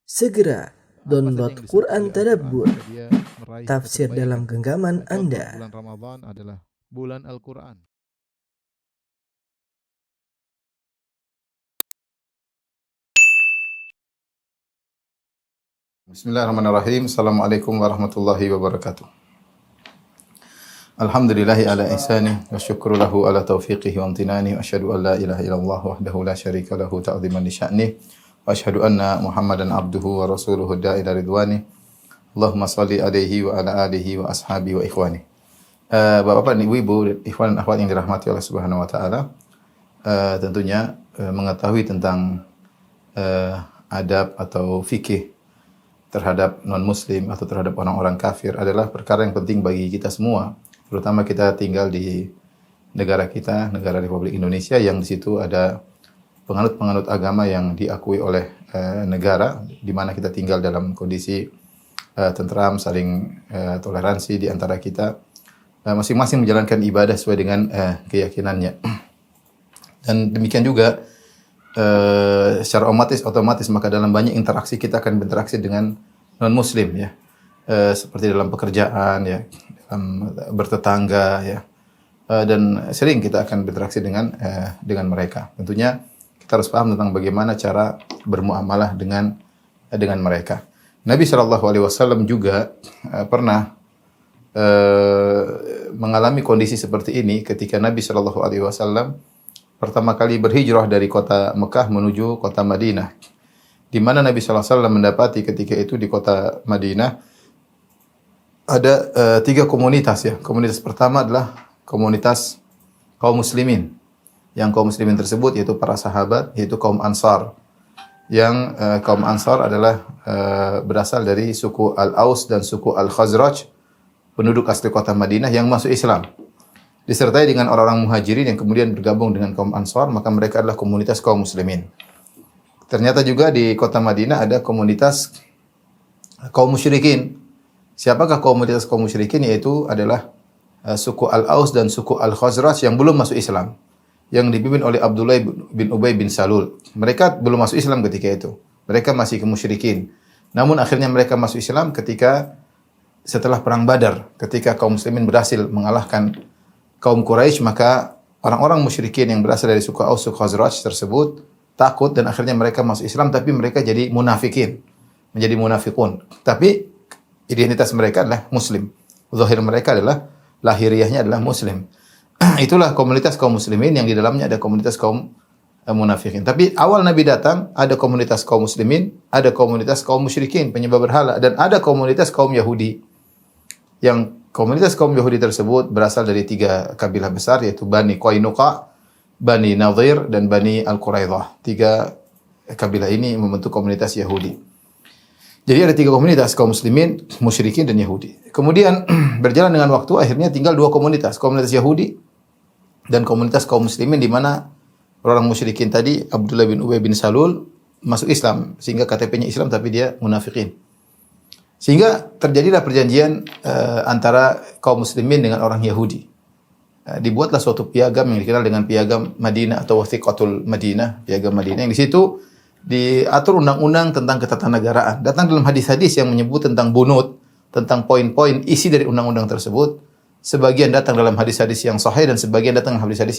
Segera download Apa saja yang Quran disebut oleh Tadabbur, Al-Quran jika dia meraih tafsir satu dalam kebaikan. genggaman Contoh Anda. bulan Ramadan adalah bulan Al-Quran. Bismillahirrahmanirrahim. Assalamualaikum warahmatullahi wabarakatuh. Alhamdulillahi ala ihsani wa syukru lahu ala taufiqihi wa amtinani wa asyhadu an la ilaha illallah wahdahu la syarika lahu ta'ziman li sya'nih wa asyhadu anna Muhammadan abduhu wa rasuluhu da'ila ridwani. Allahumma shalli alaihi wa ala alihi wa ashabihi wa ikhwani. Bapak-bapak, ibu-ibu, ikhwan dan akhwat yang dirahmati Allah Subhanahu wa taala, tentunya mengetahui tentang adab atau fikih terhadap non-muslim atau terhadap orang-orang kafir adalah perkara yang penting bagi kita semua, terutama kita tinggal di negara kita, negara Republik Indonesia, yang di situ ada penganut-penganut agama yang diakui oleh negara, di mana kita tinggal dalam kondisi tentram, saling toleransi di antara kita, masing-masing menjalankan ibadah sesuai dengan keyakinannya. Dan demikian juga secara otomatis maka dalam banyak interaksi kita akan berinteraksi dengan non muslim, ya, seperti dalam pekerjaan, ya, dalam bertetangga, ya, dan sering kita akan berinteraksi dengan mereka. Tentunya kita harus paham tentang bagaimana cara bermuamalah dengan mereka. Nabi SAW juga pernah mengalami kondisi seperti ini ketika Nabi SAW pertama kali berhijrah dari kota Mekah menuju kota Madinah, di mana Nabi SAW mendapati ketika itu di kota Madinah ada 3 komunitas, ya. Komunitas pertama adalah komunitas kaum muslimin. Yang kaum muslimin tersebut yaitu para sahabat, yaitu kaum Ansar. Yang kaum Ansar adalah berasal dari suku Al-Aus dan suku Al-Khazraj, penduduk asli kota Madinah yang masuk Islam. Disertai dengan orang-orang muhajirin yang kemudian bergabung dengan kaum Ansar, maka mereka adalah komunitas kaum muslimin. Ternyata juga di kota Madinah ada komunitas kaum musyrikin. Siapakah komunitas kaum musyrikin? Yaitu adalah suku Al-Aus dan suku Al-Khazraj yang belum masuk Islam, yang dipimpin oleh Abdullah bin Ubay bin Salul. Mereka belum masuk Islam ketika itu. Mereka masih kemusyrikin. Namun akhirnya mereka masuk Islam ketika setelah perang Badar, ketika kaum muslimin berhasil mengalahkan kaum Quraisy, maka orang-orang musyrikin yang berasal dari suku Aus, suku Khazraj tersebut takut dan akhirnya mereka masuk Islam, tapi mereka jadi munafikin, menjadi munafikun. Tapi identitas mereka adalah muslim. Zahir mereka adalah, lahiriahnya adalah muslim. Itulah komunitas kaum muslimin yang di dalamnya ada komunitas kaum munafikin. Tapi awal Nabi datang ada komunitas kaum muslimin, ada komunitas kaum musyrikin, penyembah berhala, dan ada komunitas kaum Yahudi. Yang komunitas kaum Yahudi tersebut berasal dari 3 kabilah besar, yaitu Bani Qainuqa, Bani Nadhir, dan Bani Al-Quraidah. 3 kabilah ini membentuk komunitas Yahudi. Jadi ada 3 komunitas, kaum muslimin, musyrikin, dan Yahudi. Kemudian berjalan dengan waktu, akhirnya tinggal 2 komunitas, komunitas Yahudi dan komunitas kaum muslimin, di mana orang musyrikin tadi, Abdullah bin Ubay bin Salul, masuk Islam, sehingga KTP-nya Islam tapi dia munafikin. Sehingga terjadilah perjanjian antara kaum muslimin dengan orang Yahudi. Dibuatlah suatu piagam yang dikenal dengan piagam Madinah atau Wathiqatul Madinah, piagam Madinah, yang di situ diatur undang-undang tentang ketatanegaraan. Datang dalam hadis-hadis yang menyebut tentang bunut, tentang poin-poin isi dari undang-undang tersebut. Sebagian datang dalam hadis-hadis yang sahih dan sebagian datang dalam hadis-hadis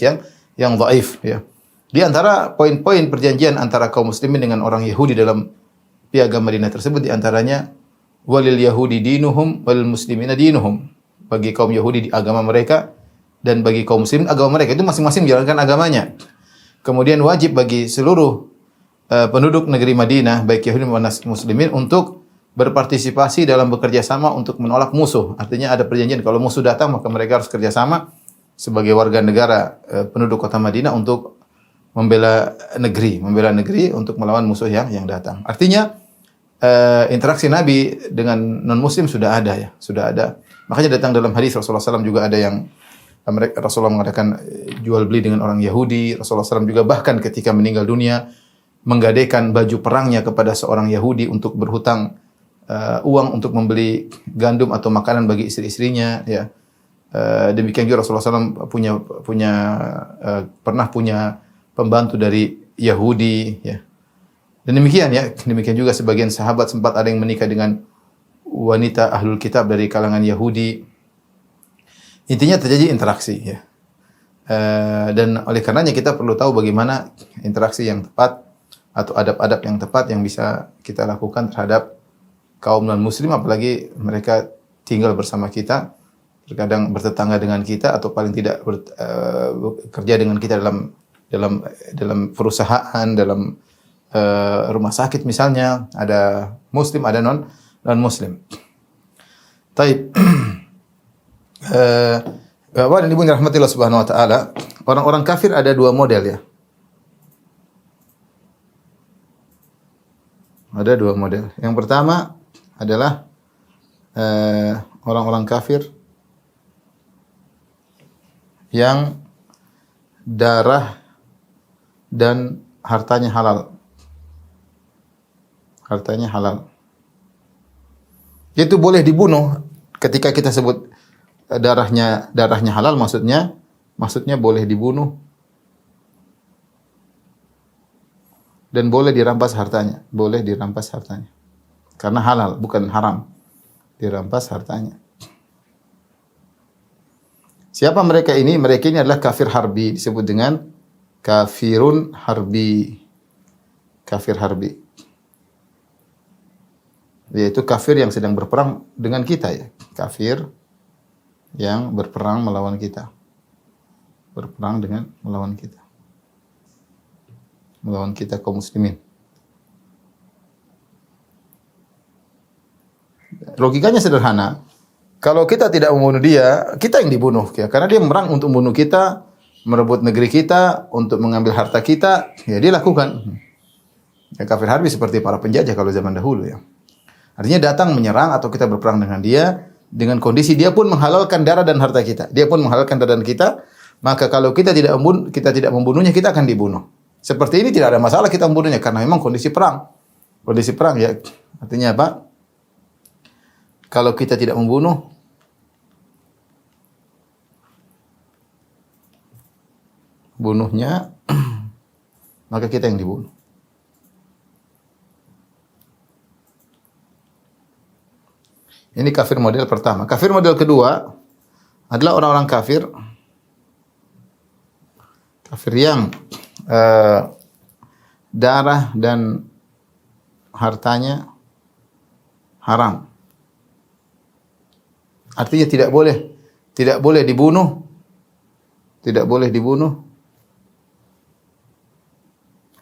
yang dhaif, ya. Di antara poin-poin perjanjian antara kaum muslimin dengan orang Yahudi dalam piagam Madinah tersebut, di antaranya walil yahudi dinuhum walil muslimina dinuhum. Bagi kaum Yahudi di agama mereka, dan bagi kaum muslimin agama mereka. Itu masing-masing menjalankan agamanya. Kemudian wajib bagi seluruh penduduk negeri Madinah, baik Yahudi maupun muslimin, untuk berpartisipasi dalam bekerja sama untuk menolak musuh. Artinya ada perjanjian kalau musuh datang maka mereka harus kerja sama sebagai warga negara penduduk kota Madinah untuk membela negeri untuk melawan musuh yang datang. Artinya interaksi Nabi dengan non-muslim sudah ada, ya, sudah ada. Makanya datang dalam hadis Rasulullah SAW juga ada yang Rasulullah mengadakan jual beli dengan orang Yahudi. Rasulullah SAW juga bahkan ketika meninggal dunia menggadaikan baju perangnya kepada seorang Yahudi untuk berhutang uang untuk membeli gandum atau makanan bagi istri-istrinya, ya. Demikian juga Rasulullah SAW pernah punya pembantu dari Yahudi, ya. Dan demikian ya, demikian juga sebagian sahabat sempat ada yang menikah dengan wanita ahlul kitab dari kalangan Yahudi. Intinya terjadi interaksi ya. Dan oleh karenanya kita perlu tahu bagaimana interaksi yang tepat atau adab-adab yang tepat yang bisa kita lakukan terhadap kaum non-muslim, apalagi mereka tinggal bersama kita, terkadang bertetangga dengan kita atau paling tidak bekerja dengan kita dalam perusahaan, dalam rumah sakit misalnya, ada muslim, ada non-muslim. Taib. Bapak dan Ibu yang dirahmati Allah Subhanahu wa taala, orang-orang kafir ada dua model ya. Ada dua model. Yang pertama adalah orang-orang kafir yang darah dan hartanya halal. Hartanya halal. Itu boleh dibunuh. Ketika kita sebut darahnya halal, maksudnya boleh dibunuh dan boleh dirampas hartanya, karena halal bukan haram, dirampas hartanya. Siapa mereka ini? Mereka ini adalah kafir harbi, disebut dengan kafirun harbi, kafir harbi, yaitu kafir yang sedang berperang dengan kita ya, kafir yang berperang melawan kita. Melawan kita kaum muslimin. Logikanya sederhana. Kalau kita tidak membunuh dia, kita yang dibunuh ya, karena dia memerang untuk membunuh kita, merebut negeri kita, untuk mengambil harta kita, ya dia lakukan. Ya, kafir harbi seperti para penjajah kalau zaman dahulu ya. Artinya datang menyerang atau kita berperang dengan dia, dengan kondisi dia pun menghalalkan darah dan harta kita. Dia pun menghalalkan darah dan kita, maka kalau kita tidak membunuhnya, kita akan dibunuh. Seperti ini tidak ada masalah kita membunuhnya karena memang kondisi perang. Kondisi perang ya. Artinya apa? Kalau kita tidak membunuh, bunuhnya, maka kita yang dibunuh. Ini kafir model pertama. Kafir model kedua adalah orang-orang kafir yang darah dan hartanya haram. Artinya tidak boleh dibunuh,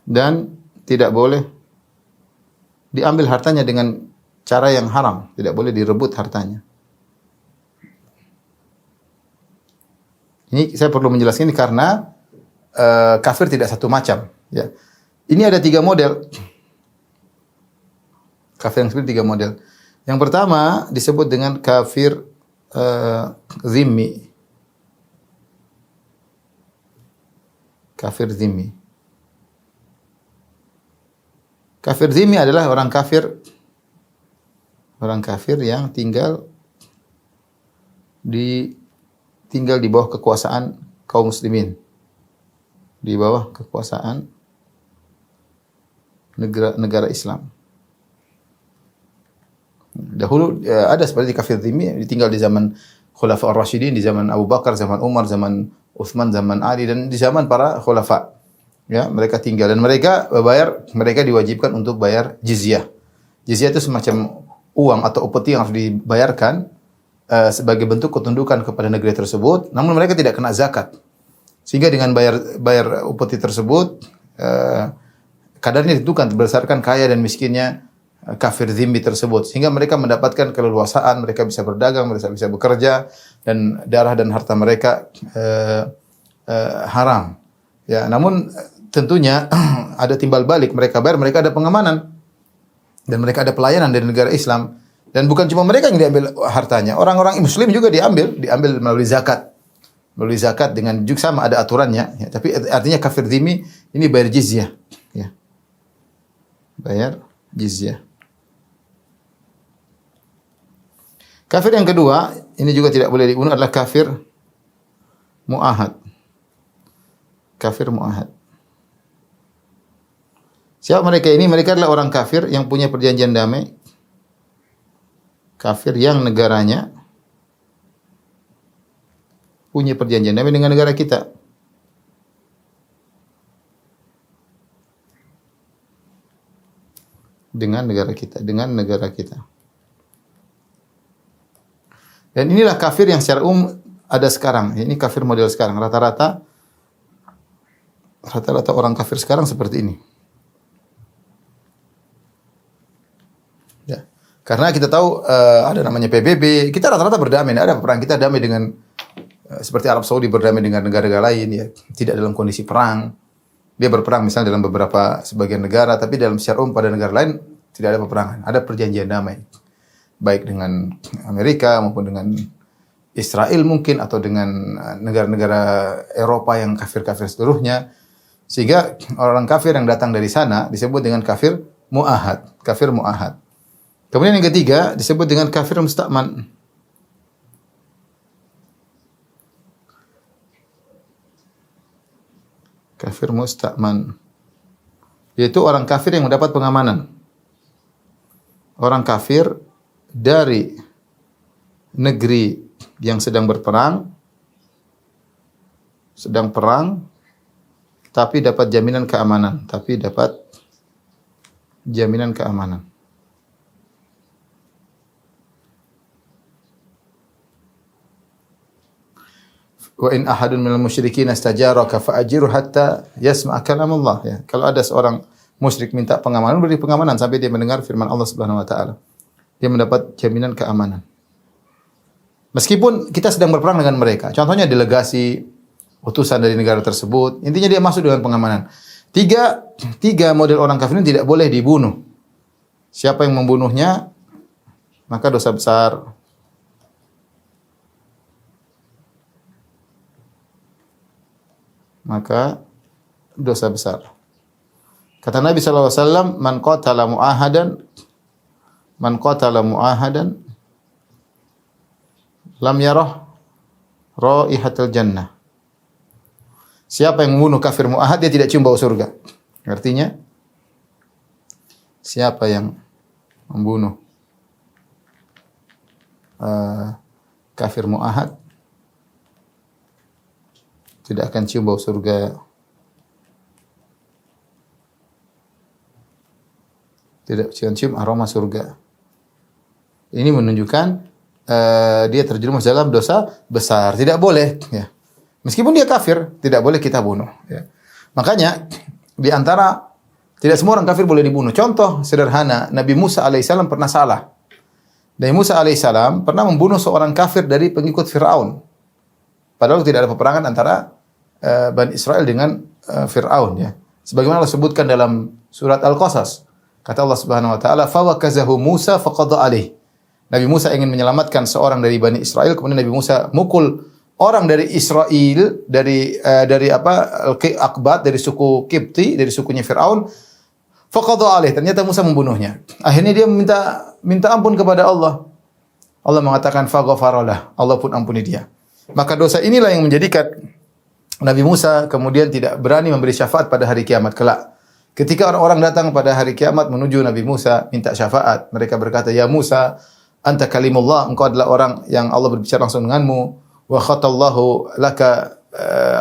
dan tidak boleh diambil hartanya dengan cara yang haram, tidak boleh direbut hartanya. Ini saya perlu menjelaskan ini karena kafir tidak satu macam. Ya. Ini ada 3 model. Kafir yang seperti 3 model. Yang pertama disebut dengan kafir zimmi. Kafir zimmi. Kafir zimmi adalah orang kafir yang tinggal di bawah kekuasaan kaum muslimin, di bawah kekuasaan negara Islam. Dahulu ada seperti kafir zimmi, ditinggal di zaman Khulafa ar-Rasyidin, di zaman Abu Bakar, zaman Umar, zaman Utsman, zaman Ali, dan di zaman para khulafa. Ya, mereka tinggal dan mereka diwajibkan untuk bayar jizyah. Jizyah itu semacam uang atau upeti yang harus dibayarkan sebagai bentuk ketundukan kepada negeri tersebut, namun mereka tidak kena zakat. Sehingga dengan bayar upeti tersebut, kadarnya ditentukan berdasarkan kaya dan miskinnya kafir zimmi tersebut. Sehingga mereka mendapatkan keleluasaan, mereka bisa berdagang, mereka bisa bekerja, dan darah dan harta mereka haram. Ya, namun tentunya ada timbal balik, mereka bayar, mereka ada pengamanan. Dan mereka ada pelayanan dari negara Islam. Dan bukan cuma mereka yang diambil hartanya. Orang-orang muslim juga diambil melalui zakat. Melalui zakat dengan juga sama ada aturannya. Ya, tapi artinya kafir zimmi ini bayar jizyah. Ya. Bayar jizyah. Kafir yang kedua, ini juga tidak boleh dibunuh, adalah kafir mu'ahad. Kafir mu'ahad. Siapa mereka ini? Mereka adalah orang kafir yang punya perjanjian damai. Kafir yang negaranya punya perjanjian damai dengan negara kita. Dengan negara kita. Dan inilah kafir yang secara umum ada sekarang. Ini kafir model sekarang. Rata-rata orang kafir sekarang seperti ini. Ya. Karena kita tahu ada namanya PBB, kita rata-rata berdamai. Ada perang kita damai dengan seperti Arab Saudi berdamai dengan negara-negara lain, ya. Tidak dalam kondisi perang. Dia berperang misalnya dalam beberapa sebagian negara, tapi dalam secara umum pada negara lain tidak ada peperangan. Ada perjanjian damai. Baik dengan Amerika maupun dengan Israel mungkin, atau dengan negara-negara Eropa yang kafir-kafir seluruhnya. Sehingga orang kafir yang datang dari sana disebut dengan kafir mu'ahad. Kafir mu'ahad. Kemudian yang ketiga disebut dengan kafir musta'man. Kafir musta'man. Yaitu orang kafir yang mendapat pengamanan. Orang kafir dari negeri yang sedang berperang, tapi dapat jaminan keamanan. Wa in ahadun minal musyrikin istajaraka fa'ajiru hatta yasma'a kalam Allah, ya. Kalau ada seorang musyrik minta pengamanan, beri pengamanan sampai dia mendengar firman Allah Subhanahu wa taala. Dia mendapat jaminan keamanan. Meskipun kita sedang berperang dengan mereka. Contohnya delegasi utusan dari negara tersebut, intinya dia masuk dengan pengamanan. Tiga model orang kafir ini tidak boleh dibunuh. Siapa yang membunuhnya maka dosa besar. Kata Nabi sallallahu alaihi wasallam, man qatala mu'ahadan lam yarah raihatul jannah. Siapa yang membunuh kafir mu'ahad, dia tidak cium bau surga. Artinya siapa yang membunuh kafir mu'ahad tidak akan cium bau surga. Tidak cium aroma surga. Ini menunjukkan dia terjerumus dalam dosa besar. Tidak boleh, ya. Meskipun dia kafir, tidak boleh kita bunuh, ya. Makanya di antara tidak semua orang kafir boleh dibunuh. Contoh sederhana, Nabi Musa alaihissalam pernah salah. Nabi Musa alaihissalam pernah membunuh seorang kafir dari pengikut Fir'aun. Padahal tidak ada peperangan antara Bani Israel dengan Fir'aun, ya. Sebagaimana Allah sebutkan dalam surat Al-Qasas. Kata Allah Subhanahu wa taala, "Fa wakazahu Musa faqada alaih." Nabi Musa ingin menyelamatkan seorang dari Bani Israel, kemudian Nabi Musa mukul orang dari Israel, dari Al-Aqbat, dari suku Kipti, dari sukunya Fir'aun. Faqada alaih, ternyata Musa membunuhnya. Akhirnya dia minta ampun kepada Allah. Allah mengatakan faghfaralah, Allah pun ampuni dia. Maka dosa inilah yang menjadikan Nabi Musa kemudian tidak berani memberi syafaat pada hari kiamat kelak. Ketika orang-orang datang pada hari kiamat menuju Nabi Musa minta syafaat, mereka berkata, "Ya Musa, anta kalimullah, engkau adalah orang yang Allah berbicara langsung denganmu. Wa khatallahu laka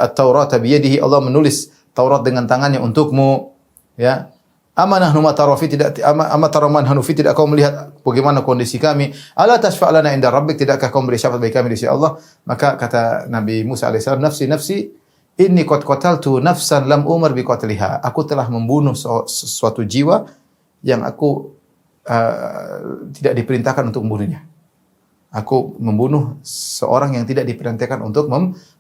at-Taurata biyadihi, Allah menulis Taurat dengan tangannya untukmu." Ya. Amanah numatarafi, tidak amataraman hanufi, tidak kau melihat bagaimana kondisi kami? Ala tasfa'lana inda rabbik, tidakkah kau memberi syafaat bagi kami di sisi Allah? Maka kata Nabi Musa alaihissalam, "Nafsi inni qad qataltu nafsan lam umar bi qatliha." Aku telah membunuh sesuatu jiwa yang aku tidak diperintahkan untuk membunuhnya. Aku membunuh seorang yang tidak diperintahkan untuk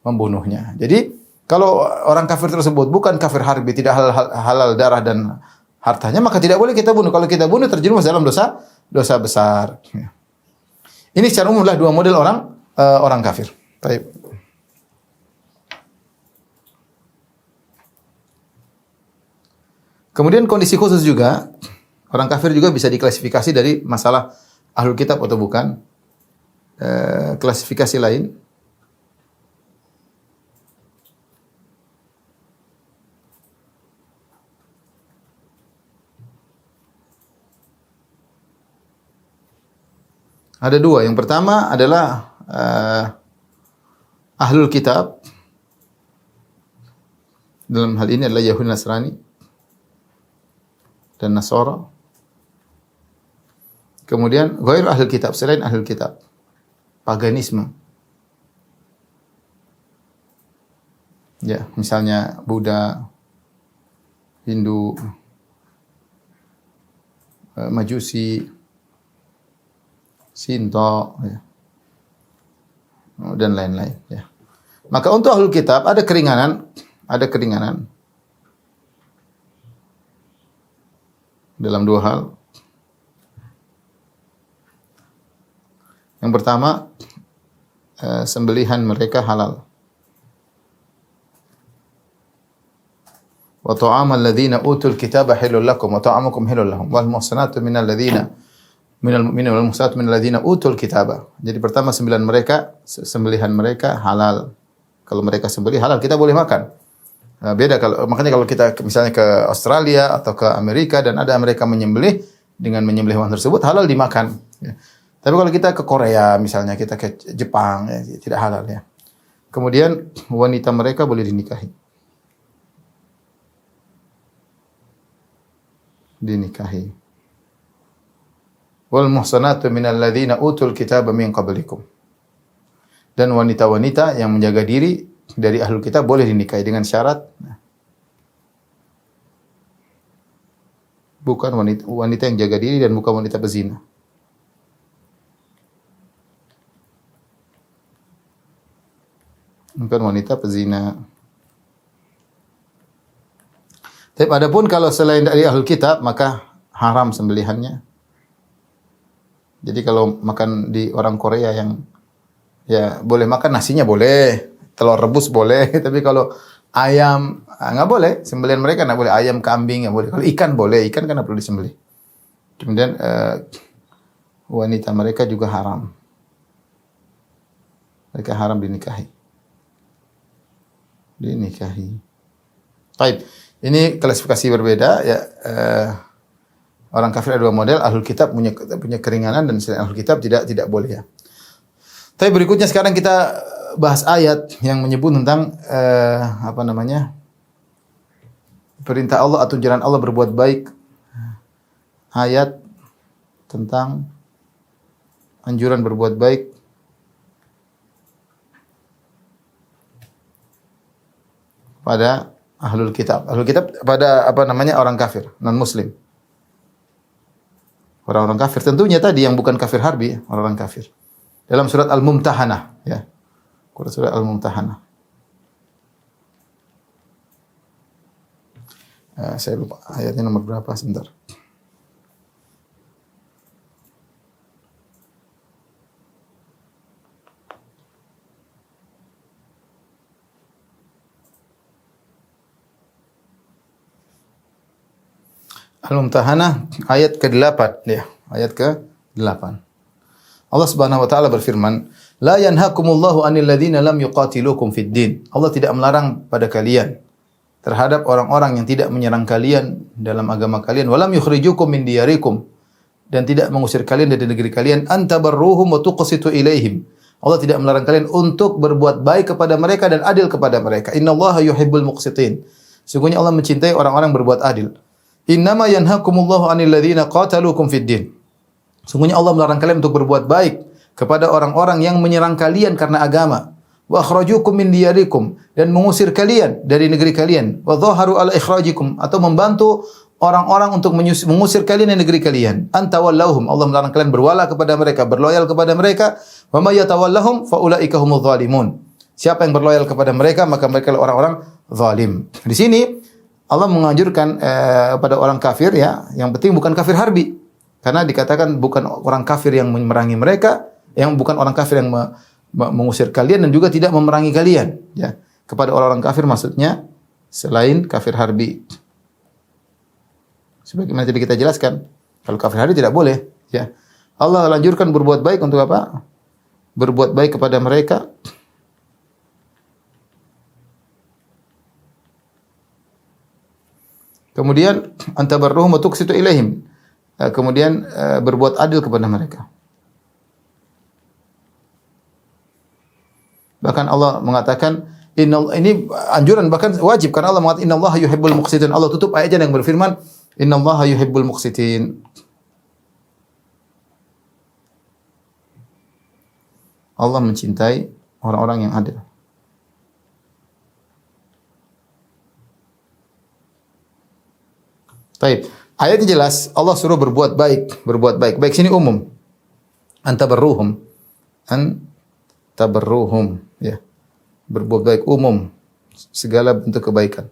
membunuhnya. Jadi kalau orang kafir tersebut bukan kafir harbi, tidak halal darah dan hartanya, maka tidak boleh kita bunuh. Kalau kita bunuh terjerumus dalam dosa besar. Ini secara umum adalah dua model orang kafir. Baik. Kemudian kondisi khusus juga, orang kafir juga bisa diklasifikasi dari masalah ahlul kitab atau bukan. Klasifikasi lain. Ada dua. Yang pertama adalah ahlul kitab. Dalam hal ini adalah Yahudi, Nasrani dan Nasara. Kemudian ghairu ahlul kitab, selain ahlul kitab. Paganisme. Ya, misalnya Buddha, Hindu, Majusi, Shinto, ya, dan lain-lain. Ya. Maka untuk ahlul kitab ada keringanan dalam dua hal. Yang pertama, sembelihan mereka halal. Wa ta'amal ladzina utul kitaba halal lakum wa ta'amukum halal lahum wal muhsanatu minal ladzina minal mu'minina wal muhsanatu minal ladzina utul kitaba. Jadi pertama sembelihan mereka halal. Kalau mereka sembelih halal, kita boleh makan. Beda makanya kalau kita misalnya ke Australia atau ke Amerika dan ada mereka menyembelih, dengan menyembelih hewan tersebut halal dimakan. Ya. Tapi kalau kita ke Korea misalnya, kita ke Jepang, ya, tidak halal ya. Kemudian wanita mereka boleh dinikahi. Wal muhsanatu minal ladzina utul kitaba min qablikum. Dan wanita-wanita yang menjaga diri dari ahlul kitab boleh dinikahi dengan syarat bukan wanita yang jaga diri dan bukan wanita pezina. Bukan wanita pezina. Tapi adapun kalau selain dari ahlul kitab maka haram sembelihannya. Jadi kalau makan di orang Korea yang ya boleh makan nasinya boleh, telur rebus boleh, tapi kalau ayam nggak boleh, sembelihan mereka nggak boleh, ayam, kambing nggak boleh. Kalau ikan boleh, ikan kan nggak perlu disembelih. Kemudian wanita mereka juga haram, mereka haram dinikahi. Baik, ini klasifikasi berbeda ya. Orang kafir ada dua model, ahlul kitab punya keringanan dan selain ahlul kitab tidak boleh ya. Tapi berikutnya sekarang kita bahas ayat yang menyebut tentang perintah Allah atau jalan Allah berbuat baik. Ayat tentang anjuran berbuat baik pada ahlul kitab. Ahlul kitab pada orang kafir, non muslim. Orang-orang kafir tentunya tadi yang bukan kafir harbi, orang-orang kafir. Dalam surat Al-Mumtahanah ya. Surat Al-Mumtahanah. Saya lupa ayatnya nomor berapa, sebentar. Al-Mumtahanah ayat ke-8 ya, ayat ke-8. Allah Subhanahu wa taala berfirman, "La yanhakumullahu 'anil ladzina lam yuqatilukum fid din." Allah tidak melarang pada kalian terhadap orang-orang yang tidak menyerang kalian dalam agama kalian, "Walam yukhrijukum min diyarikum." Dan tidak mengusir kalian dari negeri kalian, "Antabarruhum wa tuqsitu ilaihim." Allah tidak melarang kalian untuk berbuat baik kepada mereka dan adil kepada mereka. Innallaha yuhibbul muqsitin. Sesungguhnya Allah mencintai orang-orang berbuat adil. Innama yanhakumullahu 'anil ladzina qataluukum fid din. Sungguhnya Allah melarang kalian untuk berbuat baik kepada orang-orang yang menyerang kalian karena agama. Wa akhrajukum min diyarikum, dan mengusir kalian dari negeri kalian. Wa dhaharu ala ikhrajikum, atau membantu orang-orang untuk mengusir kalian dari negeri kalian. Antawallahum, Allah melarang kalian berwala kepada mereka, berloyal kepada mereka. Wa may yatawallahum fa ulaika humudz zalimun. Siapa yang berloyal kepada mereka, maka mereka adalah orang-orang zalim. Di sini Allah menganjurkan pada orang kafir ya, yang penting bukan kafir harbi. Karena dikatakan bukan orang kafir yang memerangi mereka, yang bukan orang kafir yang mengusir kalian dan juga tidak memerangi kalian, ya. Kepada orang-orang kafir maksudnya selain kafir harbi. Sebagaimana tadi kita jelaskan, kalau kafir harbi tidak boleh, ya. Allah lanjurkan berbuat baik untuk apa? Berbuat baik kepada mereka. Kemudian antabarruhum wa tuqsitu ilaihim. Kemudian berbuat adil kepada mereka. Bahkan Allah mengatakan ini anjuran bahkan wajib karena Allah mengatakan innallaha yuhibbul muqsitin. Allah tutup ayatnya yang berfirman innallaha yuhibbul muqsitin. Allah mencintai orang-orang yang adil. Baik, ayatnya jelas Allah suruh berbuat baik, berbuat baik. Baik sini umum. Antabarruhum. Antabarruhum, ya. Berbuat baik umum, segala bentuk kebaikan.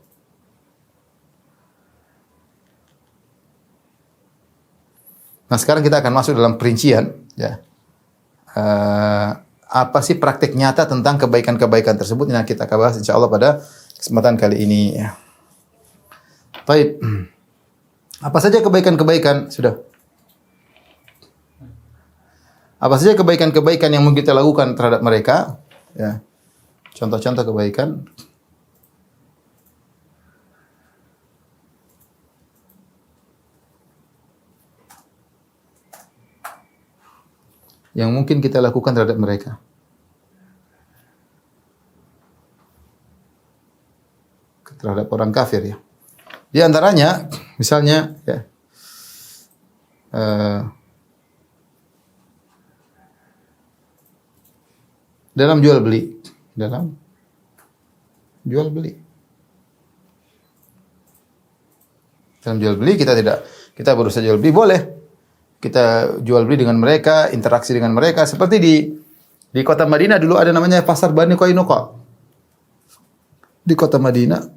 Nah, sekarang kita akan masuk dalam perincian, ya. Apa sih praktik nyata tentang kebaikan-kebaikan tersebut yang kita akan bahas insyaallah pada kesempatan kali ini, ya. Baik. Apa saja kebaikan-kebaikan? Sudah. Apa saja kebaikan-kebaikan yang mungkin kita lakukan terhadap mereka? Ya. Contoh-contoh kebaikan. Yang mungkin kita lakukan terhadap mereka. Terhadap orang kafir, ya. Di antaranya, misalnya, ya, dalam jual beli, dalam jual beli, dalam jual beli kita berusaha jual beli boleh, kita jual beli dengan mereka, interaksi dengan mereka, seperti di kota Madinah dulu ada namanya pasar Bani Qainuqa. Di kota Madinah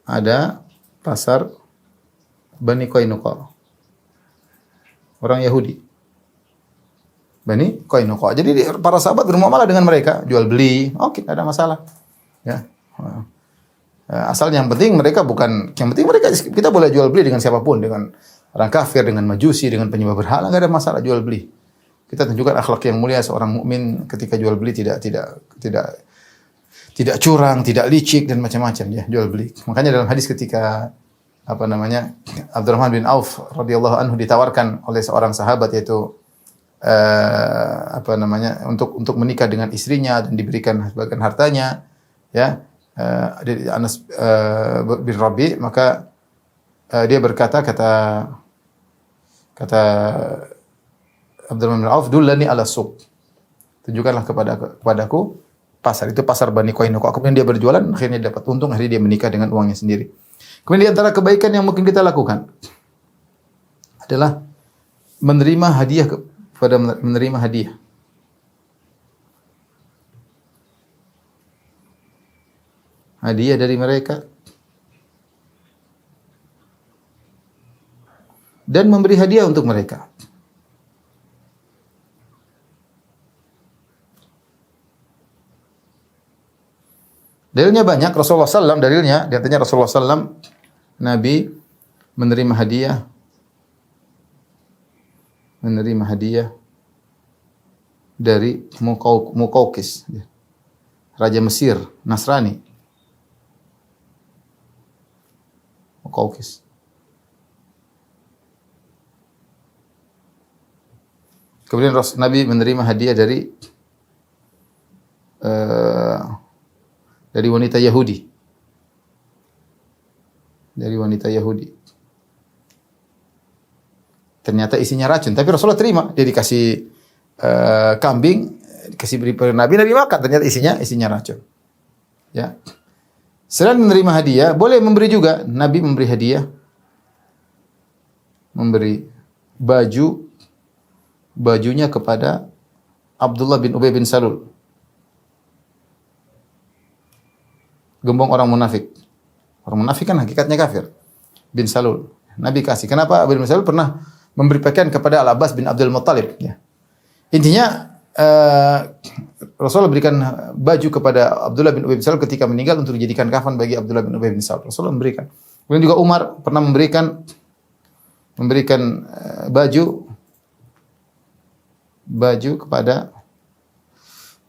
ada pasar Bani Qainuqa. Orang Yahudi. Bani Qainuqa. Jadi para sahabat bermuamalah dengan mereka, jual beli, oke, tidak ada masalah. Ya. Asal yang penting mereka kita boleh jual beli dengan siapapun, dengan orang kafir, dengan majusi, dengan penyembah berhala, enggak ada masalah jual beli. Kita tunjukkan akhlak yang mulia seorang mukmin ketika jual beli tidak curang, tidak licik dan macam-macam, ya, jual beli. Makanya dalam hadis ketika Abdurrahman bin Auf radhiyallahu anhu ditawarkan oleh seorang sahabat yaitu untuk menikah dengan istrinya dan diberikan sebagian hartanya, ya, Anas bin Rabi, maka dia berkata kata Abdurrahman bin Auf, "Dullani ala suq." Tunjukkanlah kepadaku pasar. Itu pasar Bani Qainuqa. Kemudian dia berjualan, akhirnya dapat untung, akhirnya dia menikah dengan uangnya sendiri. Kemudian di antara kebaikan yang mungkin kita lakukan adalah menerima hadiah menerima hadiah. Hadiah dari mereka dan memberi hadiah untuk mereka. Dalilnya banyak. Rasulullah SAW, dalilnya, di antaranya Rasulullah SAW, Nabi menerima hadiah dari Muqawqis, Raja Mesir, Nasrani. Muqawqis. Kemudian Nabi menerima hadiah dari wanita Yahudi. Dari wanita Yahudi. Ternyata isinya racun, tapi Rasulullah terima. Dia dikasih kambing, dikasih beri Nabi makan, ternyata isinya racun. Ya. Selain menerima hadiah, boleh memberi juga. Nabi memberi hadiah, memberi bajunya kepada Abdullah bin Ubay bin Salul. Gembong orang munafik. Orang munafik kan hakikatnya kafir. Bin Salul. Nabi kasih. Kenapa? Bin Salul pernah memberi pakaian kepada Al-Abbas bin Abdul Muttalib. Ya. Intinya, Rasulullah berikan baju kepada Abdullah bin Ubay bin Salul ketika meninggal untuk dijadikan kafan bagi Abdullah bin Ubay bin Salul. Rasulullah memberikan. Kemudian juga Umar pernah memberikan baju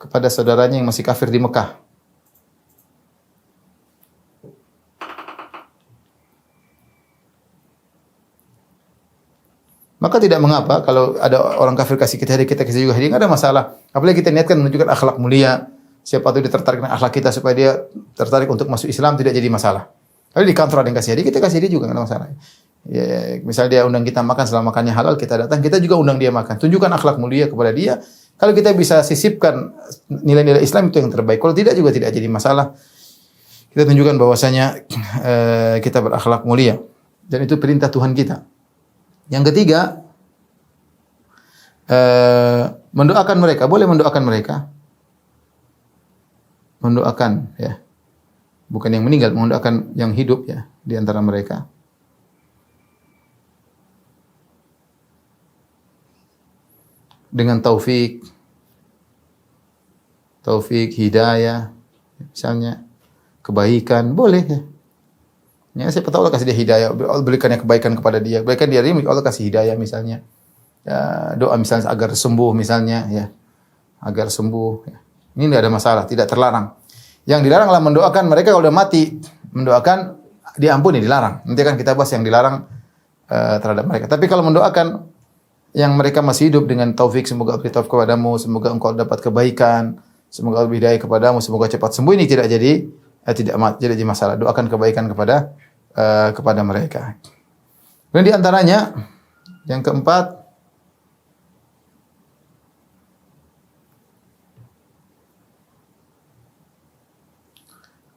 kepada saudaranya yang masih kafir di Mekah. Maka tidak mengapa kalau ada orang kafir kasih kita hadiah, kita kasih juga hadiah, enggak ada masalah. Apalagi kita niatkan menunjukkan akhlak mulia. Siapa tahu dia tertarik dengan akhlak kita supaya dia tertarik untuk masuk Islam, tidak jadi masalah. Kalau di kantor ada yang kasih hadiah, kita kasih hadiah juga enggak ada masalah. Ya, misal dia undang kita makan, selama makannya halal, kita datang, kita juga undang dia makan. Tunjukkan akhlak mulia kepada dia. Kalau kita bisa sisipkan nilai-nilai Islam itu yang terbaik. Kalau tidak juga tidak jadi masalah. Kita tunjukkan bahwasanya kita berakhlak mulia dan itu perintah Tuhan kita. Yang ketiga, mendoakan mereka. Boleh mendoakan mereka. Mendoakan, ya. Bukan yang meninggal, mendoakan yang hidup, ya, di antara mereka. Dengan taufik, hidayah, misalnya kebaikan, boleh, ya. Ya, siapa tahu Allah kasih dia hidayah, Allah berikannya kebaikan kepada dia. Kebaikan dia ini Allah kasih hidayah misalnya. Ya, doa misalnya agar sembuh misalnya, ya. Agar sembuh, ya. Ini tidak ada masalah, tidak terlarang. Yang dilarang adalah mendoakan mereka kalau sudah mati. Mendoakan diampuni, dilarang. Nanti akan kita bahas yang dilarang terhadap mereka. Tapi kalau mendoakan yang mereka masih hidup dengan taufik, semoga Allah taufik kepadamu, semoga engkau dapat kebaikan, semoga Allah hidayah kepadamu, semoga cepat sembuh, ini tidak jadi masalah. Doakan kebaikan kepada mereka. Dan di antaranya yang keempat,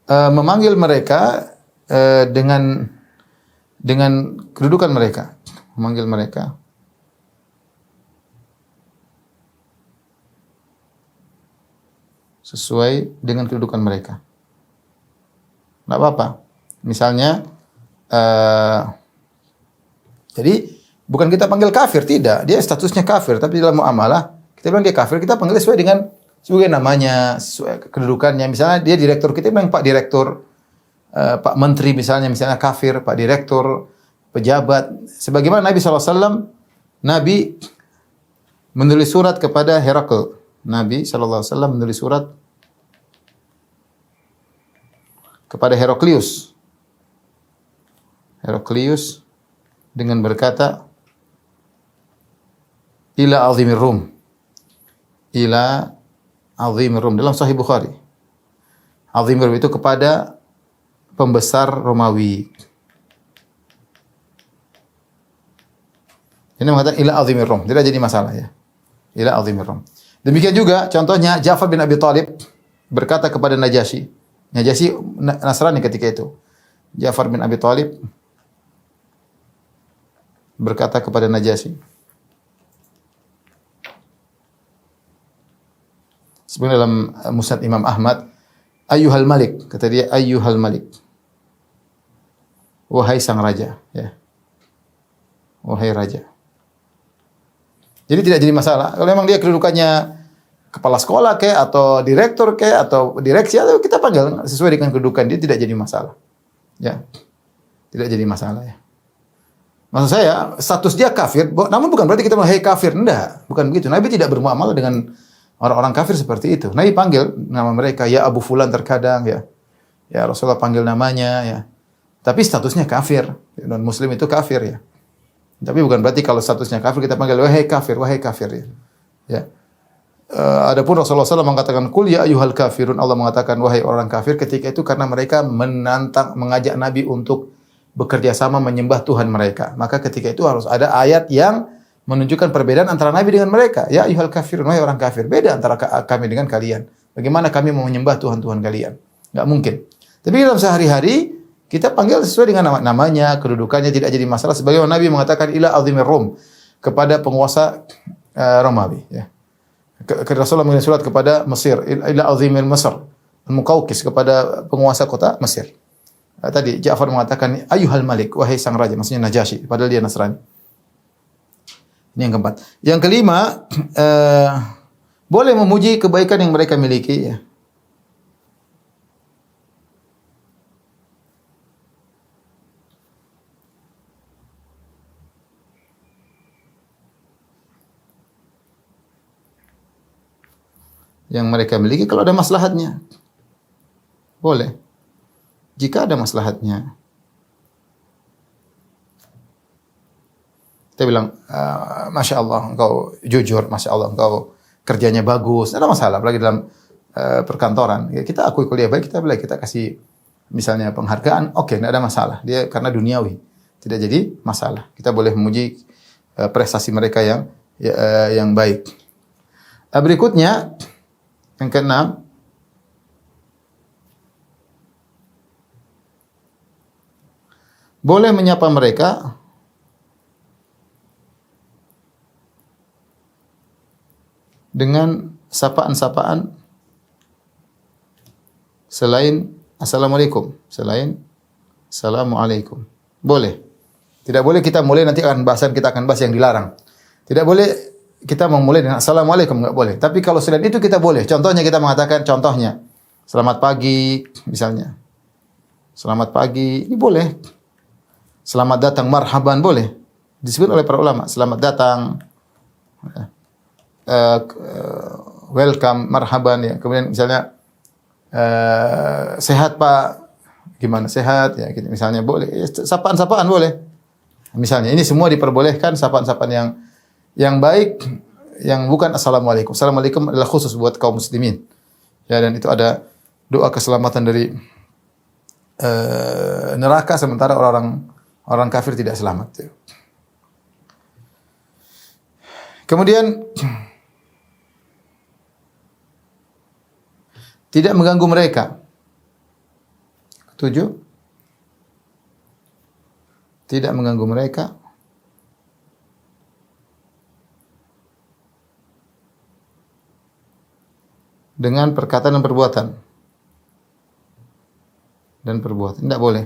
memanggil mereka dengan kedudukan mereka, memanggil mereka sesuai dengan kedudukan mereka. Nggak apa-apa. Misalnya, jadi bukan kita panggil kafir, tidak. Dia statusnya kafir, tapi dalam muamalah kita bilang dia kafir, kita panggil sesuai dengan sebagai namanya, sesuai kedudukannya. Misalnya dia direktur, kita bilang Pak Direktur, Pak Menteri misalnya kafir, Pak Direktur, pejabat. Sebagaimana Nabi SAW, Nabi menulis surat kepada Herakl. Nabi SAW menulis surat kepada Heraklius. Heraklius dengan berkata, ila azimir Rum. Ila azimir Rum. Dalam Sahih Bukhari. Azimir Rum itu kepada pembesar Romawi. Ini mengatakan ila azimir Rum. Tidak jadi masalah, ya. Ila azimir Rum. Demikian juga contohnya Ja'far bin Abi Thalib berkata kepada Najasyi. Najasyi Nasrani ketika itu. Ja'far bin Abi Thalib berkata kepada Najasyi. Sebenarnya dalam Musnad Imam Ahmad, ayyuhal malik, kata dia ayyuhal malik. Wahai sang raja, ya. Wahai raja. Jadi tidak jadi masalah. Kalau memang dia kedudukannya kepala sekolah atau direktur atau direksi, atau kita panggil sesuai dengan kedudukan dia, tidak jadi masalah. Ya. Tidak jadi masalah, ya. Maksud saya, status dia kafir, namun bukan berarti kita bilang hey kafir, enggak, bukan begitu. Nabi tidak bermuamalah dengan orang-orang kafir seperti itu. Nabi panggil nama mereka, ya Abu Fulan terkadang, ya. Ya Rasulullah panggil namanya, ya. Tapi statusnya kafir. Non muslim itu kafir, ya. Tapi bukan berarti kalau statusnya kafir kita panggil wahai kafir, ya. Ya. Adapun Rasulullah SAW mengatakan kul ya ayyuhal kafirun, Allah mengatakan wahai orang kafir ketika itu karena mereka mengajak Nabi untuk bekerja sama menyembah Tuhan mereka. Maka ketika itu harus ada ayat yang menunjukkan perbedaan antara Nabi dengan mereka. Ya ayyuhal kafirun, wahai orang kafir. Beda antara kami dengan kalian. Bagaimana kami mau menyembah Tuhan-Tuhan kalian? Enggak mungkin. Tapi dalam sehari-hari kita panggil sesuai dengan namanya, kedudukannya, tidak jadi masalah. Sebagaimana Nabi mengatakan ila azimir Rum, kepada penguasa Romawi, ya. Rasulullah mengirim surat kepada Mesir, ila azimil Mesir, Muqawqis, kepada penguasa kota Mesir. Tadi Ja'far mengatakan ayyuhal malik, wahai sang raja, maksudnya Najasyi, padahal dia Nasrani. Ini yang keempat. Yang kelima, boleh memuji kebaikan yang mereka miliki, ya. Yang mereka miliki kalau ada maslahatnya. Boleh. Jika ada maslahatnya. Kita bilang, Masya Allah, engkau jujur, Masya Allah, engkau kerjanya bagus. Tidak ada masalah, apalagi dalam perkantoran. Ya, kita akui kalau dia baik, kita kasih misalnya penghargaan, oke, tidak ada masalah. Dia karena duniawi, tidak jadi masalah. Kita boleh memuji prestasi mereka yang baik. Berikutnya, yang keenam, boleh menyapa mereka dengan sapaan-sapaan selain Assalamualaikum, selain Assalamualaikum. Boleh. Tidak boleh kita mulai nanti kita akan bahas yang dilarang. Tidak boleh kita memulai dengan Assalamualaikum, enggak boleh. Tapi kalau selain itu kita boleh. Contohnya kita mengatakan selamat pagi misalnya. Selamat pagi, ini boleh. Selamat datang, marhaban, boleh. Disebut oleh para ulama, selamat datang, welcome, marhaban ya. Kemudian misalnya sehat Pak, gimana sehat ya, gitu. Misalnya boleh. Sapaan-sapaan boleh. Misalnya ini semua diperbolehkan, sapaan-sapaan yang baik, yang bukan Assalamualaikum. Assalamualaikum adalah khusus buat kaum muslimin. Ya, dan itu ada doa keselamatan dari neraka, sementara orang kafir tidak selamat. Ya. Kemudian tidak mengganggu mereka. Ketujuh, tidak mengganggu mereka. Dengan perkataan dan perbuatan. Tidak boleh.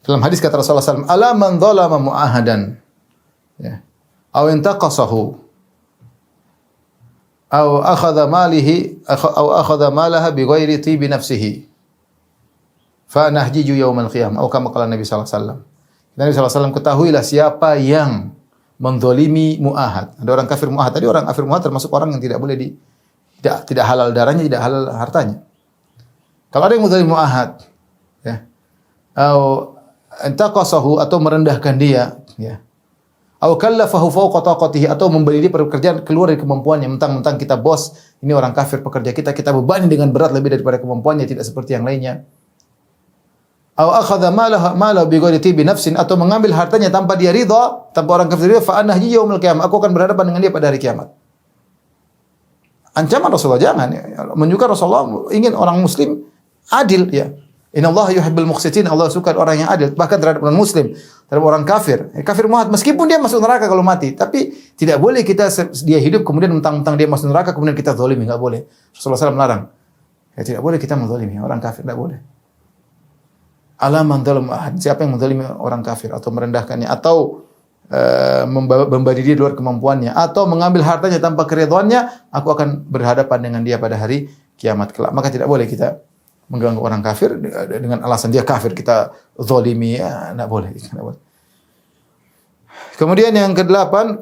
Dalam hadis kata Rasulullah SAW, "Ala man dzalama mu'ahadan." Ya. Aw intaqasahu. Aw akhadha malaha bighairi tibi nafsihi. Fa nahjiju yaumal qiyamah. Atau kama qala Nabi sallallahu alaihi wasallam. Nabi sallallahu alaihi wasallam, ketahuilah siapa yang menzalimi muahad. Ada orang kafir muahad. Tadi orang kafir muahad termasuk orang yang tidak boleh tidak halal darahnya, tidak halal hartanya. Kalau ada yang menzalimi muahad, ya. Atau intaqasahu, atau merendahkan dia, ya. Atau kallafahu fawqa taqatihi, atau memberi dia pekerjaan keluar dari kemampuannya, mentang-mentang kita bos, ini orang kafir pekerja kita bebani dengan berat lebih daripada kemampuannya, tidak seperti yang lainnya. Atau akhadha malahu bighairi tibi nafsin, atau mengambil hartanya tanpa dia ridha, tanpa orang kafir ridha, fa anahji yaumil qiyamah, aku akan berhadapan dengan dia pada hari kiamat. Ancaman Rasulullah, jangan ya. Menunjukkan Rasulullah ingin orang muslim adil, ya. Innallaha yuhibbul muqsitin, Allah suka orang yang adil, bahkan terhadap orang muslim, terhadap orang kafir. Kafir muahad meskipun dia masuk neraka kalau mati, tapi tidak boleh dia hidup kemudian mentang-mentang dia masuk neraka kemudian kita zalimi, enggak boleh. Rasulullah SAW melarang. Ya, tidak boleh kita menzalimi orang kafir, tidak boleh. Alaman dalam ahad, siapa yang menzalimi orang kafir atau merendahkannya atau memberi dia di luar kemampuannya atau mengambil hartanya tanpa keridhaannya, aku akan berhadapan dengan dia pada hari kiamat kelak. Maka tidak boleh kita mengganggu orang kafir dengan alasan dia kafir, kita zalimi, ya, tidak boleh. Kemudian yang kedelapan,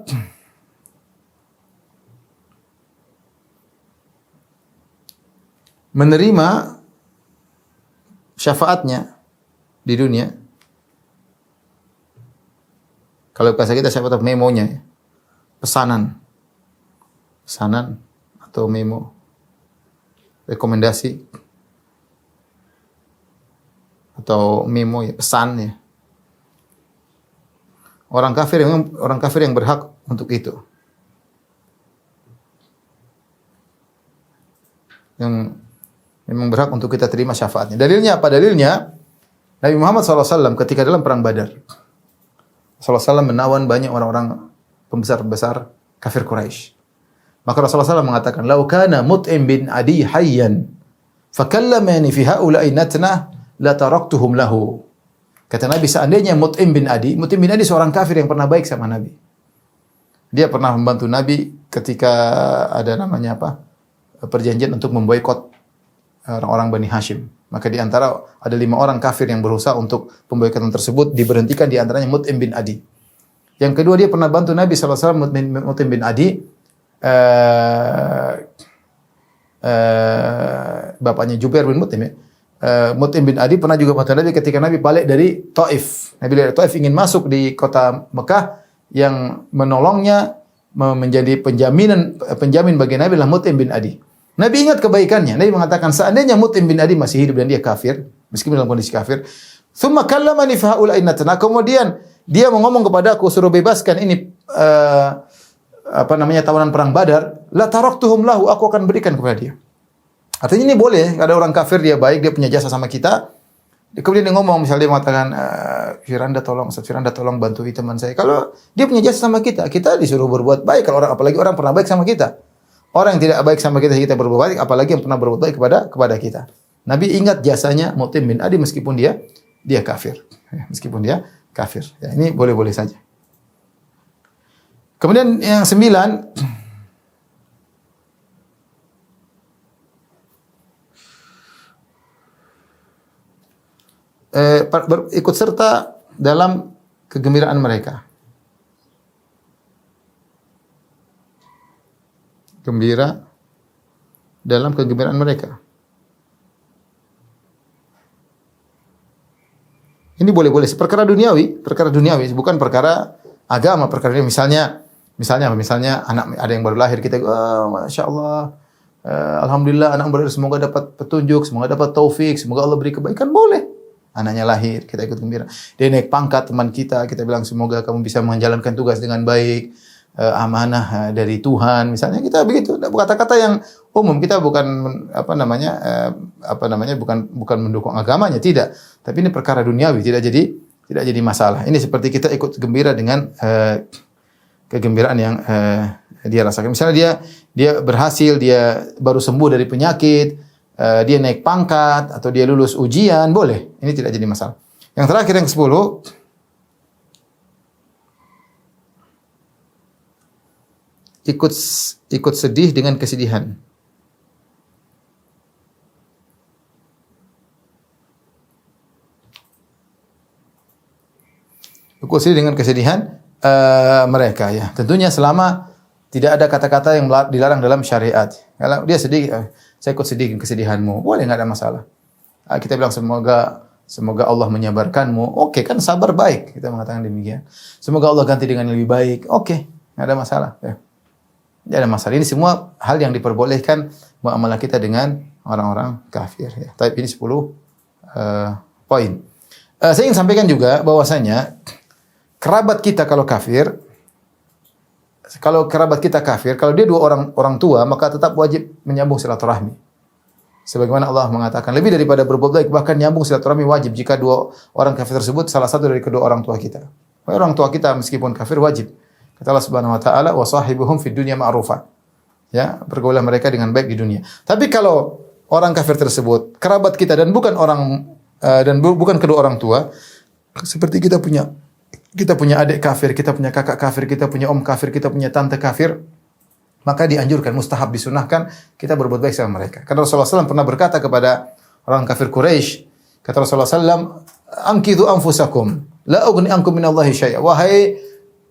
menerima syafaatnya di dunia. Kalau bahasa kita syafaat memonya, ya. Pesanan atau memo, rekomendasi atau memo, ya, pesan, ya. Orang kafir yang berhak untuk itu. Yang memang berhak untuk kita terima syafaatnya. Dalilnya apa? Dalilnya Nabi Muhammad SAW ketika dalam perang Badar, Rasulullah SAW menawan banyak orang-orang pembesar-pembesar kafir Quraisy. Maka Rasulullah SAW mengatakan, "Lau kana Mut'im bin Adi hayyan, fakallamani fi haula'i natnah, la taraktuhum lahu." Kata Nabi, seandainya Mut'im bin Adi seorang kafir yang pernah baik sama Nabi. Dia pernah membantu Nabi ketika ada perjanjian untuk memboikot orang-orang Bani Hashim. Maka di antara ada 5 orang kafir yang berusaha untuk pemboikotan tersebut, diberhentikan, di antaranya Mut'im bin Adi. Yang kedua, dia pernah bantu Nabi SAW, Mut'im bin Adi, bapaknya Jubair bin Mut'im, ya. Mut'im bin Adi pernah juga bantu Nabi ketika Nabi balik dari Taif. Nabi dari Taif ingin masuk di kota Mekah, yang menolongnya menjadi penjamin bagi Nabi adalah Mut'im bin Adi. Nabi ingat kebaikannya. Nabi mengatakan seandainya Mut'im bin Adi masih hidup dan dia kafir, meskipun dalam kondisi kafir, tsumma kallamani fa haula innatana. Kemudian dia ngomong kepada aku suruh bebaskan ini tawanan perang Badar, la taraktuhum lahu, aku akan berikan kepada dia. Artinya ini boleh, ada orang kafir dia baik, dia punya jasa sama kita. Kemudian dia ngomong, misalnya dia mengatakan, Firanda tolong bantu teman saya. Kalau dia punya jasa sama kita, kita disuruh berbuat baik. Kalau apalagi orang pernah baik sama kita. Orang yang tidak baik sama kita berbuat baik, apalagi yang pernah berbuat baik kepada kita. Nabi ingat jasanya Mut'im bin Adi meskipun dia kafir. Meskipun dia kafir. Ya, ini boleh-boleh saja. Kemudian yang 9, ikut serta dalam kegembiraan mereka. Gembira dalam kegembiraan mereka. Ini boleh-boleh. Perkara duniawi, bukan perkara agama. Perkara ini misalnya anak ada yang baru lahir, kita, masya Allah, alhamdulillah anak baru, semoga dapat petunjuk, semoga dapat taufik, semoga Allah beri kebaikan, boleh. Anaknya lahir, kita ikut gembira. Dia naik pangkat teman kita bilang semoga kamu bisa menjalankan tugas dengan baik, amanah dari Tuhan. Misalnya kita begitu, kata-kata yang umum. Kita bukan bukan mendukung agamanya, tidak. Tapi ini perkara duniawi, tidak jadi masalah. Ini seperti kita ikut gembira dengan kegembiraan yang dia rasakan. Misalnya dia berhasil, dia baru sembuh dari penyakit, dia naik pangkat atau dia lulus ujian, boleh. Ini tidak jadi masalah. Yang terakhir yang ke-10, ikut sedih dengan kesedihan. Ikut sedih dengan kesedihan mereka, ya. Tentunya selama tidak ada kata-kata yang dilarang dalam syariat. Kalau dia sedih, saya ikut sedih dengan kesedihanmu, boleh, nggak ada masalah. Kita bilang semoga Allah menyabarkanmu. Oke, kan sabar baik. Kita mengatakan demikian. Semoga Allah ganti dengan yang lebih baik. Oke, nggak ada masalah. Ya. Tidak ada masalah. Ini semua hal yang diperbolehkan muamalah kita dengan orang-orang kafir. Ya. Tapi ini 10 poin. Saya ingin sampaikan juga bahwasanya kerabat kita kalau kerabat kita kafir, kalau dia dua orang tua, maka tetap wajib menyambung silaturahmi. Sebagaimana Allah mengatakan, lebih daripada berbuat baik, bahkan nyambung silaturahmi wajib jika dua orang kafir tersebut salah satu dari kedua orang tua kita. Orang tua kita meskipun kafir wajib. Kata Allah Subhanahu wa taala, "Wa sahibuhum fid dunya ma'rufa." Ya, bergaulah mereka dengan baik di dunia. Tapi kalau orang kafir tersebut kerabat kita dan bukan bukan kedua orang tua, seperti kita punya adik kafir, kita punya kakak kafir, kita punya om kafir, kita punya tante kafir, maka dianjurkan, mustahab, disunahkan kita berbuat baik sama mereka. Karena Rasulullah SAW pernah berkata kepada orang kafir Quraisy, kata Rasulullah SAW, "Anqidhu anfusakum, la ughni ankum minallahi syai'a." Wahai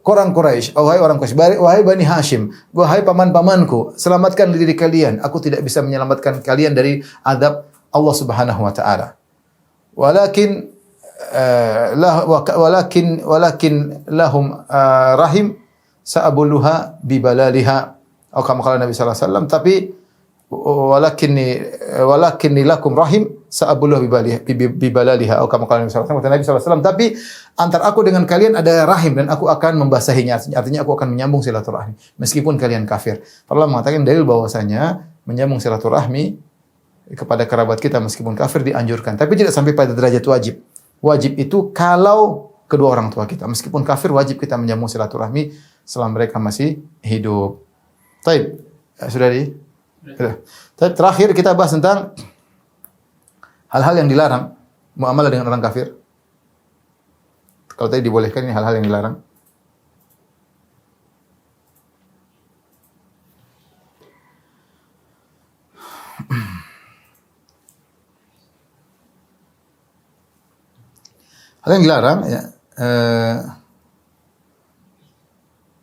orang Quraisy, wahai orang Quraisy, wahai Bani Hashim, wahai paman-pamanku, selamatkan diri kalian. Aku tidak bisa menyelamatkan kalian dari azab Allah Subhanahu wa taala. Walakin lahum rahim sa'abuluha bibalaliha. Atau kama qala Nabi sallallahu alaihi wasallam, tapi walakinni lakum rahim sa'abuluha bibalaliha. Atau kama qala Nabi sallallahu alaihi wasallam, tapi antar aku dengan kalian ada rahim dan aku akan membasahinya. Artinya aku akan menyambung silaturahmi meskipun kalian kafir. Allah mengatakan dalil bahwasanya menyambung silaturahmi kepada kerabat kita meskipun kafir dianjurkan, tapi tidak sampai pada derajat wajib. Wajib itu kalau kedua orang tua kita. Meskipun kafir, wajib kita menyambung silaturahmi selama mereka masih hidup. Baik, sudah sudah. Terakhir kita bahas tentang hal-hal yang dilarang muamalah dengan orang kafir. Kalau tadi dibolehkan, ini hal-hal yang dilarang. Hal yang dilarang, ya,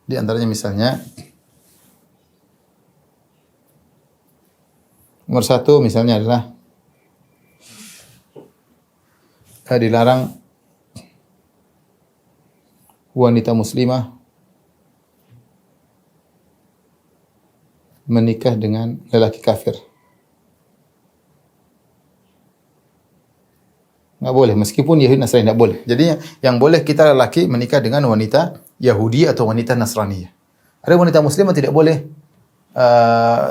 di antaranya misalnya, nomor 1 misalnya adalah dilarang wanita muslimah menikah dengan lelaki kafir. Nggak boleh, meskipun Yahudi Nasrani nggak boleh. Jadi yang boleh kita lelaki menikah dengan wanita Yahudi atau wanita Nasrani. Ada wanita muslimah tidak boleh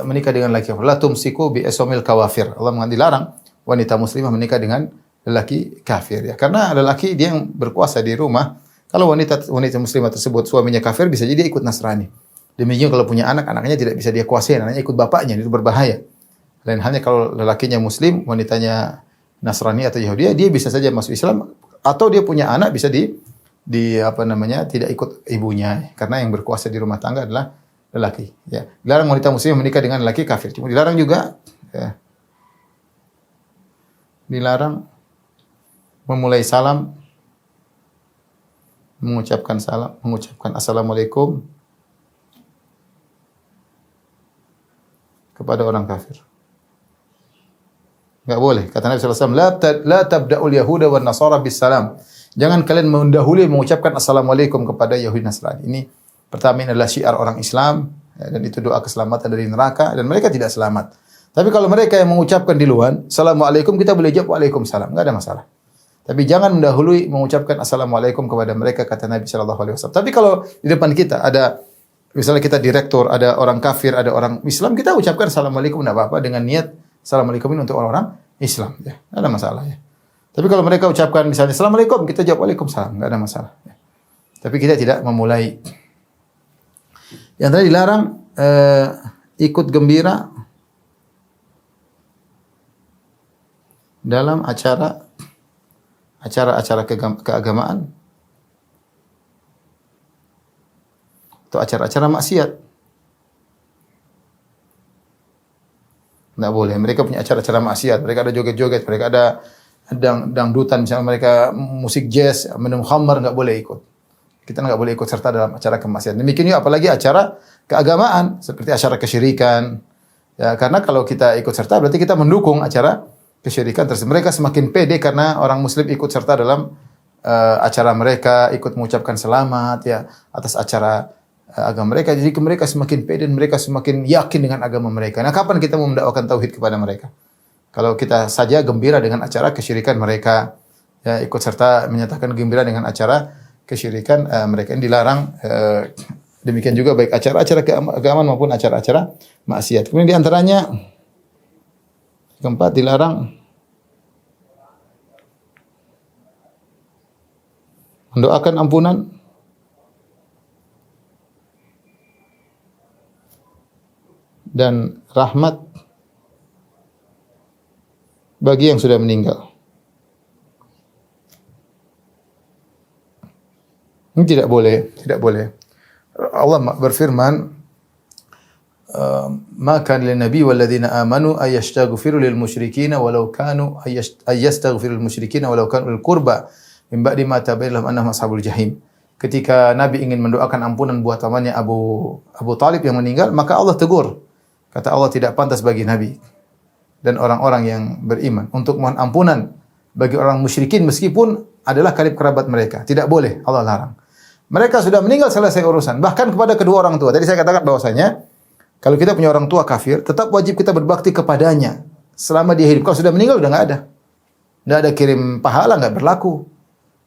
menikah dengan lelaki kafir. La tumsiku bi asomil kawafir. Allah dilarang wanita muslimah menikah dengan lelaki kafir ya. Karena lelaki dia yang berkuasa di rumah. Kalau wanita muslimah tersebut suaminya kafir bisa jadi dia ikut Nasrani. Demikian kalau punya anak, anaknya tidak bisa dia kuasai, anaknya ikut bapaknya, itu berbahaya. Lain halnya kalau lelakinya muslim, wanitanya Nasrani atau Yahudi, dia bisa saja masuk Islam atau dia punya anak bisa tidak ikut ibunya karena yang berkuasa di rumah tangga adalah lelaki ya. Dilarang wanita muslim menikah dengan lelaki kafir. Cuma dilarang juga ya. Dilarang memulai salam, mengucapkan assalamualaikum kepada orang kafir. Enggak boleh. Kata Nabi sallallahu alaihi wasallam, la tabda'ul yahuda wan nasara bis salam. Jangan kalian mendahului mengucapkan assalamualaikum kepada Yahudi Nasrani. Ini pertama ini adalah syiar orang Islam ya, dan itu doa keselamatan dari neraka dan mereka tidak selamat. Tapi kalau mereka yang mengucapkan di luar, assalamualaikum, kita boleh jawab waalaikumsalam, enggak ada masalah. Tapi jangan mendahului mengucapkan assalamualaikum kepada mereka, kata Nabi sallallahu alaihi wasallam. Tapi kalau di depan kita ada misalnya kita direktur, ada orang kafir, ada orang Islam, kita ucapkan assalamualaikum enggak apa-apa dengan niat assalamualaikum ini untuk orang-orang Islam ya. Enggak ada masalah ya. Tapi kalau mereka ucapkan misalnya assalamualaikum, kita jawab waalaikumsalam, enggak ada masalah ya. Tapi kita tidak memulai. Yang tadi dilarang ikut gembira dalam acara-acara keagamaan atau acara-acara maksiat. Tidak boleh. Mereka punya acara-acara maksiat. Mereka ada joget-joget. Mereka ada dangdutan. Misalnya mereka musik jazz, minum khamar, nggak boleh ikut. Kita nggak boleh ikut serta dalam acara kemaksiatan. Demikian juga apalagi acara keagamaan seperti acara kesyirikan. Ya, karena kalau kita ikut serta berarti kita mendukung acara kesyirikan tersebut. Mereka semakin pede karena orang Muslim ikut serta dalam acara mereka, ikut mengucapkan selamat ya atas acara agama mereka. Jadi mereka semakin pede dan mereka semakin yakin dengan agama mereka. Nah, kapan kita mau mendakwakan tauhid kepada mereka? Kalau kita saja gembira dengan acara kesyirikan mereka, ya ikut serta menyatakan gembira dengan acara kesyirikan mereka, ini dilarang. Demikian juga baik acara-acara keagamaan maupun acara-acara maksiat. Kemudian di antaranya keempat, dilarang mendoakan ampunan dan rahmat bagi yang sudah meninggal. Ini tidak boleh, tidak boleh. Allah berfirman, "Ma kana lin nabi wal ladzina amanu ay yastaghfiru lil musyrikeena walau kanu ayastaghfiru lil musyrikeena walau kanu lil qurba min ba'di ma tabayyana lahum annahum ashabul jahim." Ketika Nabi ingin mendoakan ampunan buat pamannya Abu Talib yang meninggal, maka Allah tegur. Kata Allah, tidak pantas bagi Nabi dan orang-orang yang beriman untuk mohon ampunan bagi orang musyrikin meskipun adalah karib kerabat mereka. Tidak boleh, Allah larang. Mereka sudah meninggal, selesai urusan. Bahkan kepada kedua orang tua. Tadi saya katakan bahwasanya kalau kita punya orang tua kafir, tetap wajib kita berbakti kepadanya selama dia hidup. Kalau sudah meninggal udah enggak ada. Enggak ada kirim pahala, enggak berlaku.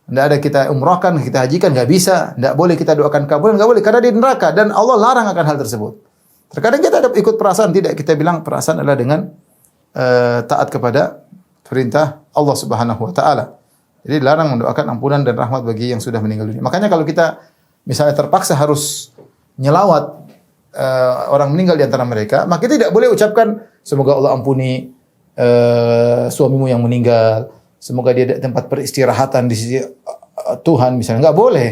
Enggak ada kita umrahkan, kita hajikan, enggak bisa. Enggak boleh kita doakan kabul, enggak boleh karena di neraka dan Allah larang akan hal tersebut. Terkadang kita ada ikut perasaan, tidak, kita bilang perasaan adalah dengan taat kepada perintah Allah Subhanahu wa taala. Jadi dilarang mendoakan ampunan dan rahmat bagi yang sudah meninggal dunia. Makanya kalau kita misalnya terpaksa harus nyelawat orang meninggal di antara mereka, maka tidak boleh ucapkan semoga Allah ampuni suamimu yang meninggal, semoga dia ada tempat peristirahatan di sisi Tuhan misalnya. Enggak boleh.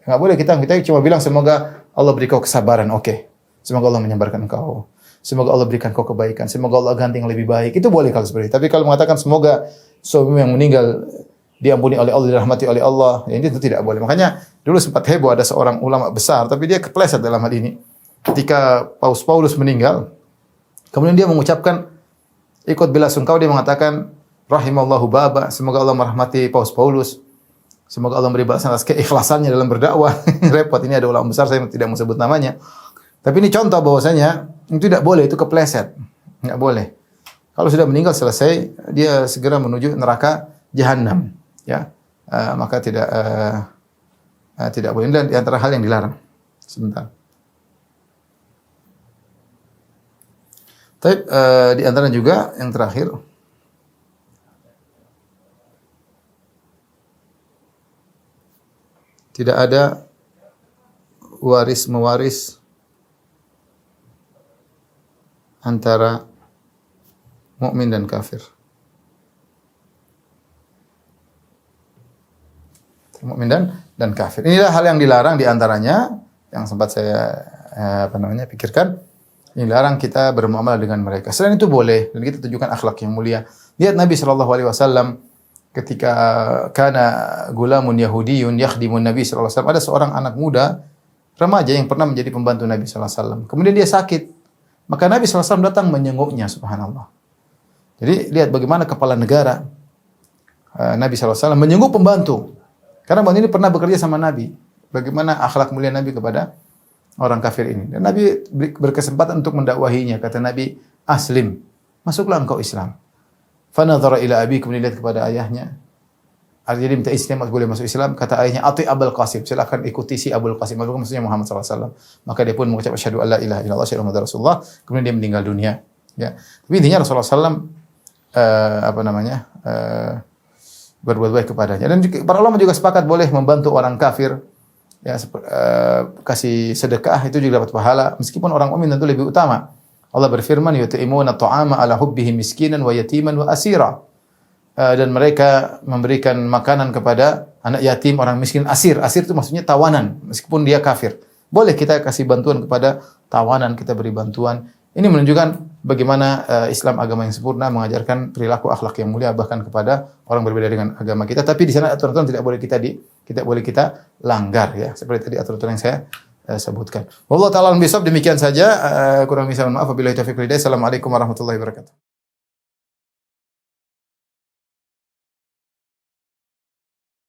Enggak boleh, kita cuma bilang semoga Allah beri kau kesabaran. Oke. Semoga Allah menyabarkan engkau. Semoga Allah berikan kau kebaikan. Semoga Allah ganti yang lebih baik. Itu boleh kalau seperti itu. Tapi kalau mengatakan semoga suamimu yang meninggal diampuni oleh Allah, dirahmati oleh Allah, ya itu tidak boleh. Makanya dulu sempat heboh ada seorang ulama besar, tapi dia kepleset dalam hal ini. Ketika Paus Paulus meninggal, kemudian dia mengucapkan ikut bela sungkawa, dia mengatakan Rahimallahu Baba, semoga Allah merahmati Paus Paulus. Semoga Allah memberi balasan atas keikhlasannya dalam berdakwah. Repot, ini ada ulama besar, saya tidak mau sebut namanya. Tapi ini contoh bahwasanya itu tidak boleh, itu kepleset. Enggak boleh. Kalau sudah meninggal selesai, dia segera menuju neraka jahanam, ya. Maka tidak boleh. Dan di antara hal yang dilarang. Sebentar. Tapi di antara juga yang terakhir, tidak ada waris mewaris antara mukmin dan kafir. Mukmin dan kafir. Inilah hal yang dilarang di antaranya yang sempat saya pikirkan. Ini larang kita bermuamalah dengan mereka. Selain itu boleh dan kita tunjukkan akhlak yang mulia. Lihat Nabi sallallahu alaihi wasallam ketika kana gulamun yahudiyun yakhdimun Nabi sallallahu alaihi wasallam, ada seorang anak muda remaja yang pernah menjadi pembantu Nabi sallallahu alaihi wasallam. Kemudian dia sakit. Maka Nabi sallallahu alaihi wasallam datang menjenguknya, subhanallah. Jadi lihat bagaimana kepala negara Nabi sallallahu alaihi wasallam menjenguk pembantu. Karena pembantu ini pernah bekerja sama Nabi. Bagaimana akhlak mulia Nabi kepada orang kafir ini. Dan Nabi berkesempatan untuk mendakwahinya. Kata Nabi, "Aslim, masuklah engkau Islam." Fanadhara ila abi, kemudian lihat kepada ayahnya. Jadi minta Islam, boleh masuk Islam. Kata ayahnya, "Ati Abul Qasim, silakan ikuti si Abul Qasim." Maksudnya Muhammad SAW. Maka dia pun mengucap asyhadu alla ilaha illallah asyhadu anna Rasulullah. Kemudian dia meninggal dunia. Ya. Tapi intinya Rasulullah SAW berbuat baik kepadanya. Dan para ulama juga sepakat boleh membantu orang kafir. Ya, kasih sedekah itu juga dapat pahala. Meskipun orang mukmin tentu lebih utama. Allah berfirman, "Yut'imuna ta'ama ala hubbihi miskinan wa yatiman wa asira." Dan mereka memberikan makanan kepada anak yatim, orang miskin, asir. Asir itu maksudnya tawanan, meskipun dia kafir. Boleh kita kasih bantuan kepada tawanan, kita beri bantuan. Ini menunjukkan bagaimana Islam agama yang sempurna mengajarkan perilaku akhlak yang mulia bahkan kepada orang berbeda dengan agama kita. Tapi di sana aturan-aturan tidak boleh kita langgar, ya. Seperti tadi aturan-aturan yang saya sebutkan. Wallahu ta'ala bisawab, demikian saja. Kurang bisa, maaf. Wabillahi taufiq wal hidayah. Assalamualaikum warahmatullahi wabarakatuh.